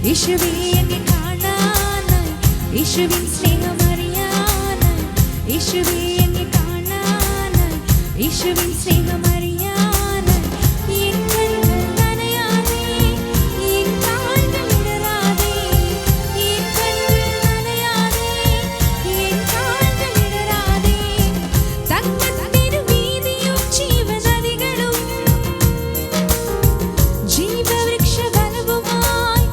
യേശുവേ എന്നെ കാണാനായി, യേശുവിൻ സ്നേഹമറിയാനായി, യേശുവേ എന്നെ കാണാനായി, യേശുവിൻ സ്നേഹമറിയാനായി, എൻ കണ്ണുകൾ നനയാതെ, എൻ കാൽകൾ ഇടറാതെ, എൻ കണ്ണുകൾ നനയാതെ, എൻ കാൽകൾ ഇടറാതെ, തങ്കത്തിരുവീതിയും ജീവനദികളും ജീവവൃക്ഷഫലവുമായി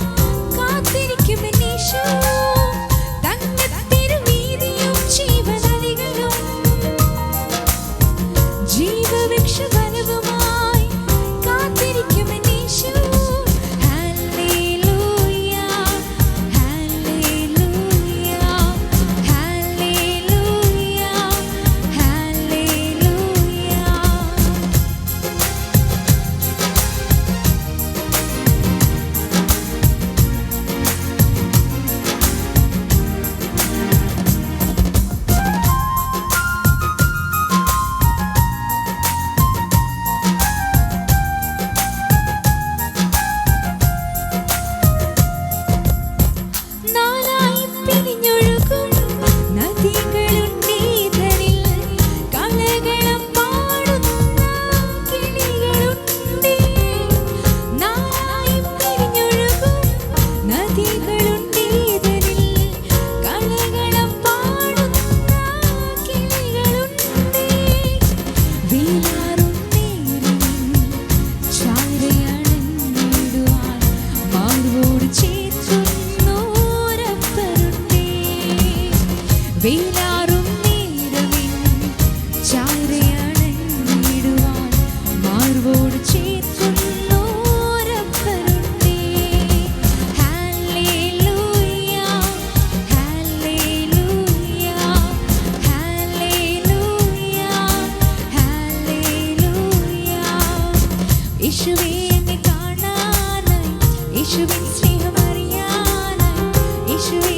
കാത്തിരിക്കുമെന്നീശോ. തങ്കത്തിരുവീതിയും ജീവനദികളും ജീവവൃക്ഷഫലവുമായി കാത്തിരിക്കുമെന്നീശോ. ഹല്ലേലൂയ, ഹല്ലേലൂയ, ഹല്ലേലൂയ, ഹല്ലേലൂയ. നാലായി പിരിഞ്ഞൊഴുകും നദികളുണ്ടീതനിൽ, കളകളം പാടുന്ന കിളികളുണ്ടേ. നാലായി പിരിഞ്ഞൊഴുകും നദികളുണ്ടീതനിൽ, കളകളം പാടുന്ന കിളികളുണ്ടേ. വേലാറും നേരിനിൻ ചാരയണഞ്ഞിടുവാൻ മാർവോട് ചേർത്തുന്നോരപ്പരുണ്ടേ. വേലാറും നേരവിൻ ചാരയണഞ്ഞിടുവാൻ മാർവോട് ചേർത്തുന്നോരപ്പരുണ്ടേ. ഹല്ലേലൂയ, ഹല്ലേലൂയ, ഹല്ലേലൂയ, ഹല്ലേലൂയ. യേശുവേ എന്നെ കാണാനായി, യേശുവിൻ സ്നേഹമറിയാനായി, യേശുവേ